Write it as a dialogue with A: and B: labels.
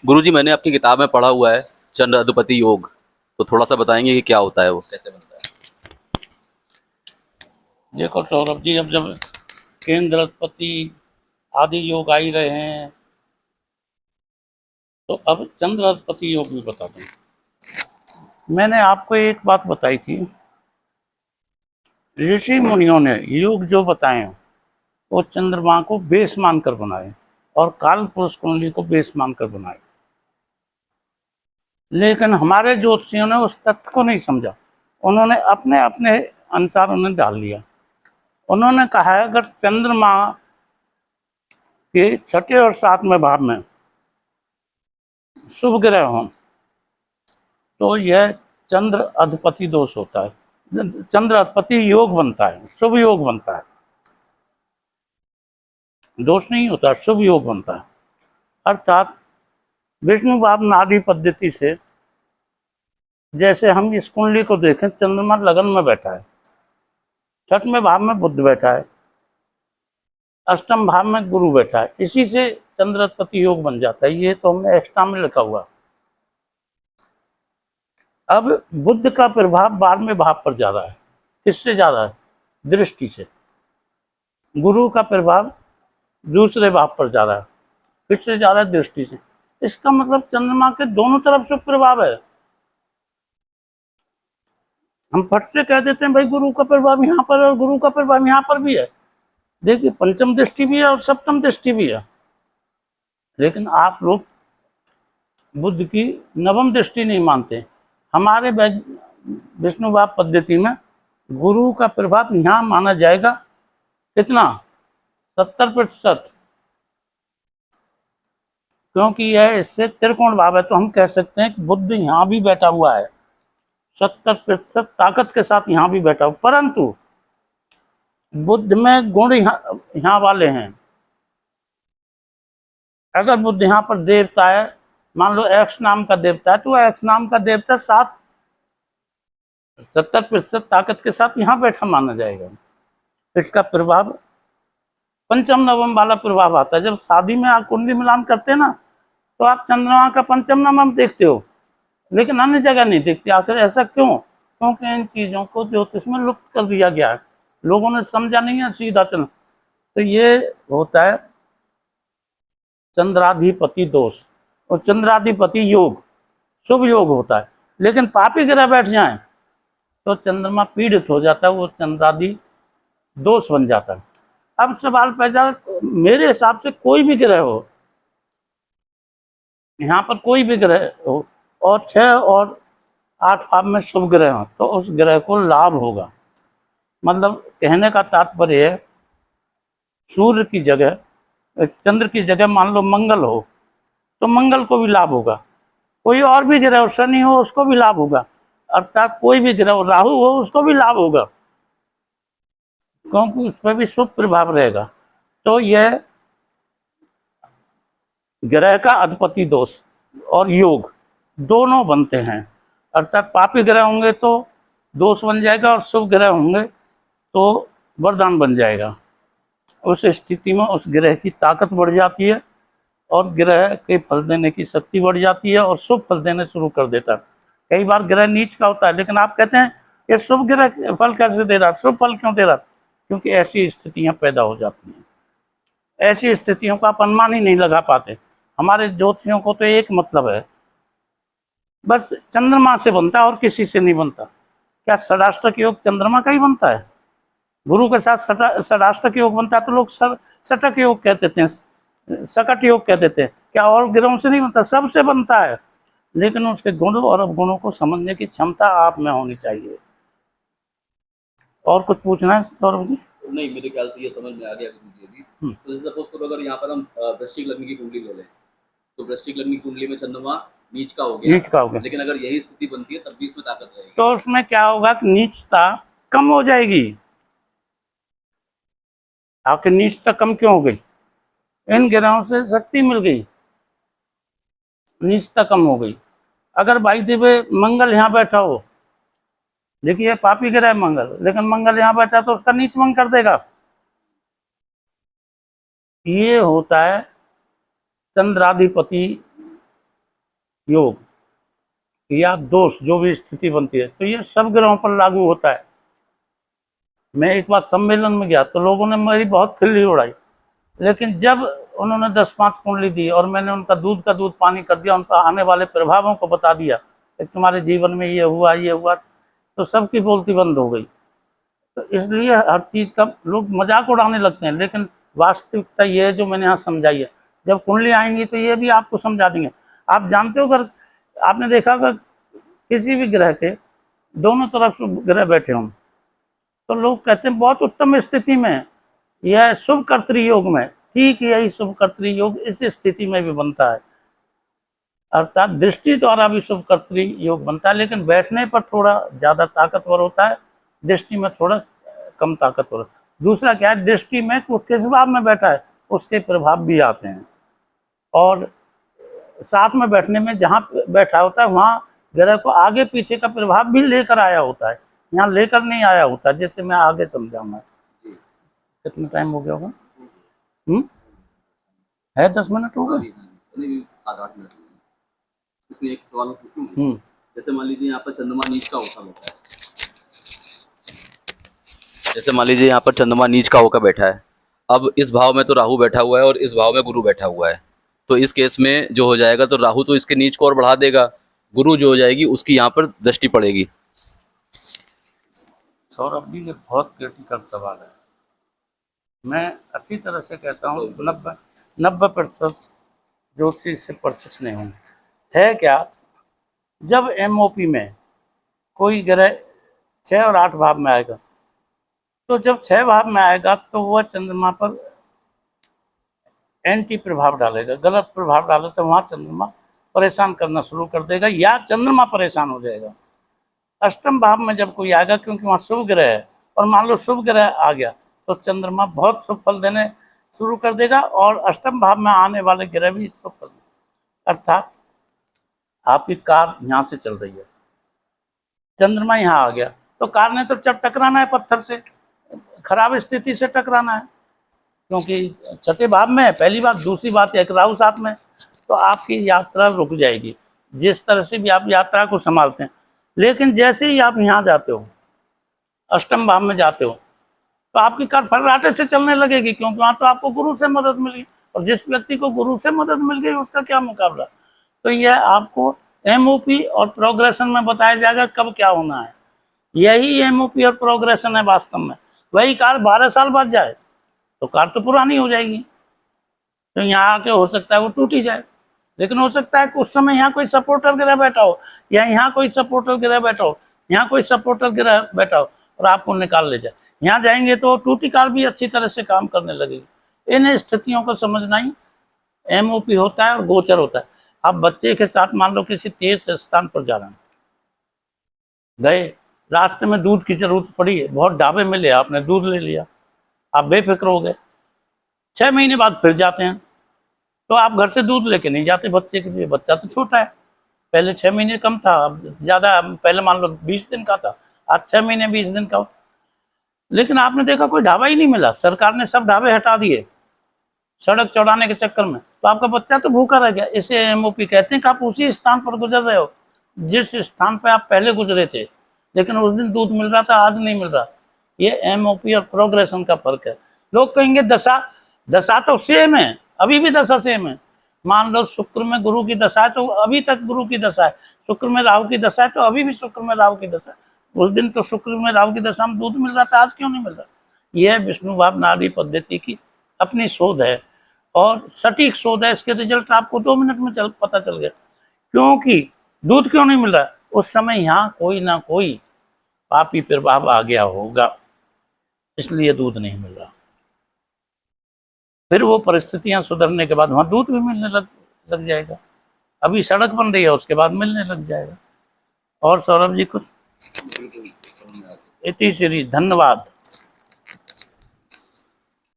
A: गुरुजी, मैंने आपकी किताब में पढ़ा हुआ है चंद्र अधिपति योग। तो थोड़ा सा बताएंगे कि क्या होता है, वो कैसे बनता है?
B: देखो सौरभ जी, अब जब केंद्र अधिपति आदि योग आ ही रहे हैं तो अब चंद्र अधिपति योग भी बता दूं। मैंने आपको एक बात बताई थी, ऋषि मुनियों ने योग जो बताए हैं वो चंद्रमा को बेस मानकर बनाए और काल पुरुष कुंडली को बेस मानकर बनाए, लेकिन हमारे ज्योतिषियों ने उस तथ्य को नहीं समझा। उन्होंने अपने अपने अनुसार उन्हें डाल लिया। उन्होंने कहा है अगर चंद्रमा के छठे और सातवें भाव में शुभ ग्रह हों तो यह चंद्र अधिपति दोष होता है, चंद्र अधिपति योग बनता है, शुभ योग बनता है, दोष नहीं होता, शुभ योग बनता है। अर्थात विष्णु भाव नाड़ी पद्धति से जैसे हम इस कुंडली को देखें, चंद्रमा लगन में बैठा है, छठवें भाव में बुध बैठा है, अष्टम भाव में गुरु बैठा है, इसी से चंद्र अधिपति योग बन जाता है। ये तो हमने एक्स्ट्रा में लिखा हुआ। अब बुध का प्रभाव 12वें भाव पर जा रहा है। किससे जा रहा है? दृष्टि से। गुरु का प्रभाव दूसरे भाव पर जा रहा है। किससे जा रहा है? दृष्टि से। इसका मतलब चंद्रमा के दोनों तरफ से प्रभाव है। हम फट से कह देते हैं भाई गुरु का प्रभाव यहाँ पर और गुरु का प्रभाव यहाँ पर भी है। देखिए, पंचम दृष्टि भी है और सप्तम दृष्टि भी है, लेकिन आप लोग बुद्ध की नवम दृष्टि नहीं मानते। हमारे विष्णु भाव पद्धति में गुरु का प्रभाव यहाँ माना जाएगा कितना? 70%, क्योंकि यह इससे त्रिकोण भाव है। तो हम कह सकते हैं कि बुद्ध यहाँ भी बैठा हुआ है, 70% ताकत के साथ यहाँ भी बैठा हुआ, परंतु बुद्ध में गुण यहाँ वाले हैं। अगर बुद्ध यहाँ पर देवता है, मान लो एक्स नाम का देवता है, तो एक्स नाम का देवता 70% ताकत के साथ यहाँ बैठा माना जाएगा। इसका प्रभाव पंचम नवम वाला प्रभाव आता है। जब शादी में आप कुंडली मिलान करते हैं ना, तो आप चंद्रमा का पंचम नवम देखते हो, लेकिन अन्य जगह नहीं देखते। आखिर ऐसा क्यों? क्योंकि इन चीजों को ज्योतिष में लुप्त कर दिया गया है, लोगों ने समझा नहीं है, सीधा चल। तो ये होता है चंद्राधिपति दोष और चंद्राधिपति योग, शुभ योग होता है। लेकिन पापी ग्रह बैठ जाएं तो चंद्रमा पीड़ित हो जाता है, वो चंद्रादि दोष बन जाता है। अब सवाल पैदा, मेरे हिसाब से कोई भी ग्रह हो, यहाँ पर कोई भी ग्रह हो और 6 और 8 भाव में शुभ ग्रह हो तो उस ग्रह को लाभ होगा। मतलब कहने का तात्पर्य है, सूर्य की जगह, चंद्र की जगह मान लो मंगल हो तो मंगल को भी लाभ होगा। कोई और भी ग्रह हो, शनि हो, उसको भी लाभ होगा। अर्थात कोई भी ग्रह हो, राहु हो, उसको भी लाभ होगा, क्योंकि उस पर भी शुभ प्रभाव रहेगा। तो यह ग्रह का अधिपति दोष और योग दोनों बनते हैं। अर्थात पापी ग्रह होंगे तो दोष बन जाएगा और शुभ ग्रह होंगे तो वरदान बन जाएगा। उस स्थिति में उस ग्रह की ताकत बढ़ जाती है और ग्रह के फल देने की शक्ति बढ़ जाती है और शुभ फल देने शुरू कर देता है। कई बार ग्रह नीच का होता है, लेकिन आप कहते हैं ये शुभ ग्रह फल कैसे दे रहा, शुभ फल क्यों दे रहा? क्योंकि ऐसी स्थितियां पैदा हो जाती हैं। ऐसी स्थितियों का आप अनुमान ही नहीं लगा पाते। हमारे ज्योतिषियों को तो एक मतलब है, बस चंद्रमा से बनता है और किसी से नहीं बनता। क्या षडाष्टक योग चंद्रमा का ही बनता है? गुरु के साथ षडाष्टक योग बनता है तो लोग शतक योग कह देते हैं, सकट योग कह देते हैं। क्या और ग्रहों से नहीं बनता? सबसे बनता है, लेकिन उसके गुण और अवगुणों को समझने की क्षमता आप में होनी चाहिए। और कुछ पूछना है सौरभ जी?
A: नहीं, मेरे ख्याल से ये समझ में आ गया मुझे भी। तो जैसे सपोज करो, अगर यहाँ पर हम वृश्चिक लग्न की कुंडली ले लें, तो वृश्चिक लग्न की कुंडली में चंद्रमा नीच का हो गया, लेकिन अगर यही स्थिति बनती है तब भी इसमें ताकत रहेगी।
B: तो उसमें क्या होगा कि नीचता कम हो जाएगी। आखिर नीचता कम क्यों हो गई? इन ग्रहों से शक्ति मिल गई, नीचता कम हो गई। अगर भाई देवे मंगल यहाँ बैठा हो, देखिए पापी ग्रह मंगल, लेकिन मंगल यहाँ बैठा तो उसका नीच मंग कर देगा। ये होता है चंद्राधिपति योग या दोष जो भी स्थिति बनती है, तो ये सब ग्रहों पर लागू होता है। मैं एक बार सम्मेलन में गया तो लोगों ने मेरी बहुत खिल्ली उड़ाई, लेकिन जब उन्होंने 10-5 कुंडली दी और मैंने उनका दूध का दूध पानी कर दिया, उनका आने वाले प्रभावों को बता दिया कि तुम्हारे जीवन में ये हुआ, तो सबकी बोलती बंद हो गई। तो इसलिए हर चीज़ का लोग मजाक उड़ाने लगते हैं, लेकिन वास्तविकता ये है जो मैंने यहाँ समझाई है। जब कुंडली आएंगी तो ये भी आपको समझा देंगे। आप जानते हो, अगर आपने देखा अगर किसी भी ग्रह के दोनों तरफ ग्रह बैठे हों तो लोग कहते हैं बहुत उत्तम स्थिति में, यह शुभ कर्तरी योग में। ठीक यही शुभ कर्तरी योग इस स्थिति में भी बनता है, अर्थात दृष्टि द्वारा भी शुभ कर्तरी योग बनता है, लेकिन बैठने पर थोड़ा ज़्यादा ताकतवर होता है, दृष्टि में थोड़ा कम ताकतवर। दूसरा क्या है, दृष्टि में वो किस भाव में बैठा है उसके प्रभाव भी आते हैं, और साथ में बैठने में जहाँ बैठा होता है वहाँ ग्रह को आगे पीछे का प्रभाव भी लेकर आया होता है, यहाँ लेकर नहीं आया होता, जैसे मैं आगे समझाऊंगा। कितना टाइम हो गया होगा? है 10 मिनट हो गए?
A: 7-8 मिनट। इसमें एक सवाल पूछूं मैं? जैसे मान लीजिए यहाँ पर चंद्रमा नीच का होकर बैठा है, जैसे मान लीजिए यहाँ पर चंद्रमा नीच का होकर बैठा है, अब इस भाव में तो राहु बैठा हुआ है और इस भाव में गुरु बैठा हुआ है, तो इस केस में जो हो जाएगा, तो राहु तो इसके नीच को और बढ़ा देगा, गुरु जो हो जाएगी उसकी यहाँ पर दृष्टि पड़ेगी।
B: सौरभ जी, ये बहुत क्रिटिकल सवाल है। मैं अच्छी तरह से कहता हूँ 90% ज्योतिषी से परिचित नहीं होंगे। है क्या, जब एमओपी में कोई ग्रह 6 और 8 भाव में आएगा, तो जब 6 भाव में आएगा तो वह चंद्रमा पर एंटी प्रभाव डालेगा, गलत प्रभाव डालेगा, तो वहाँ चंद्रमा परेशान करना शुरू कर देगा या चंद्रमा परेशान हो जाएगा। अष्टम भाव में जब कोई आएगा, क्योंकि वहाँ शुभ ग्रह है, और मान लो शुभ ग्रह आ गया तो चंद्रमा बहुत शुभ फल देने शुरू कर देगा, और अष्टम भाव में आने वाले ग्रह भी शुभ फल। अर्थात आपकी कार यहाँ से चल रही है, चंद्रमा यहाँ आ गया, तो कार ने तो जब टकराना है पत्थर से, खराब स्थिति से टकराना है, क्योंकि 6ठे भाव में है, पहली बात। दूसरी बात, एक राहु साथ में, तो आपकी यात्रा रुक जाएगी, जिस तरह से भी आप यात्रा को संभालते हैं। लेकिन जैसे ही आप यहाँ जाते हो, अष्टम भाव में जाते हो, तो आपकी कार फर्राटे से चलने लगेगी, क्योंकि वहाँ तो आपको गुरु से मदद मिली, और जिस व्यक्ति को गुरु से मदद मिल गई उसका क्या मुकाबला। तो यह आपको एमओपी और प्रोग्रेशन में बताया जाएगा कब क्या होना है। यही एमओपी और प्रोग्रेशन है वास्तव में। वही कार 12 साल बाद जाए तो कार तो पुरानी हो जाएगी, तो यहाँ आके हो सकता है वो टूट ही जाए, लेकिन हो सकता है कि उस समय यहाँ कोई सपोर्टर ग्रह बैठा हो, या यहाँ कोई सपोर्टर ग्रह बैठा हो, यहाँ कोई सपोर्टर ग्रह बैठा हो और आपको निकाल ले जाए। यहाँ जाएंगे तो टूटी कार भी अच्छी तरह से काम करने लगेगी। इन स्थितियों को समझना ही एमओपी होता है और गोचर होता है। आप बच्चे के साथ मान लो किसी तीर्थ स्थान पर जा रहे हैं, गए, रास्ते में दूध की जरूरत पड़ी है, बहुत ढाबे मिले, आपने दूध ले लिया, आप बेफिक्र हो गए। 6 महीने बाद फिर जाते हैं, तो आप घर से दूध लेके नहीं जाते बच्चे के लिए, बच्चा तो छोटा है, पहले 6 महीने कम था, अब ज़्यादा, पहले मान लो 20 दिन का था, आज 6 महीने 20 दिन का हो। लेकिन आपने देखा कोई ढाबा ही नहीं मिला, सरकार ने सब ढाबे हटा दिए सड़क चौड़ाने के चक्कर में, तो आपका बच्चा तो भूखा रह गया। इसे एमओपी कहते हैं कि आप उसी स्थान पर गुजर रहे हो जिस स्थान पर आप पहले गुजरे थे, लेकिन उस दिन दूध मिल रहा था, आज नहीं मिल रहा। ये एमओपी और प्रोग्रेशन का फर्क है। लोग कहेंगे दशा तो सेम है, अभी भी दशा सेम है। मान लो शुक्र में गुरु की दशा है तो अभी तक गुरु की दशा है, शुक्र में राहु की दशा है तो अभी भी शुक्र में राहु की दशा है। उस दिन तो शुक्र में राहु की दशा में दूध मिल रहा था, आज क्यों नहीं मिल रहा। यह विष्णु भाव नाड़ी पद्धति की अपनी शोध है, और सटीक शोध है। इसके रिजल्ट आपको 2 मिनट में पता चल गया। क्योंकि दूध क्यों नहीं मिल रहा है, उस समय यहाँ कोई ना कोई पापी प्रभाव आ गया होगा, इसलिए दूध नहीं मिल रहा। फिर वो परिस्थितियां सुधरने के बाद वहाँ दूध भी मिलने लग जाएगा। अभी सड़क बन रही है, उसके बाद मिलने लग जाएगा। और सौरभ जी कुछ? इति श्री, धन्यवाद।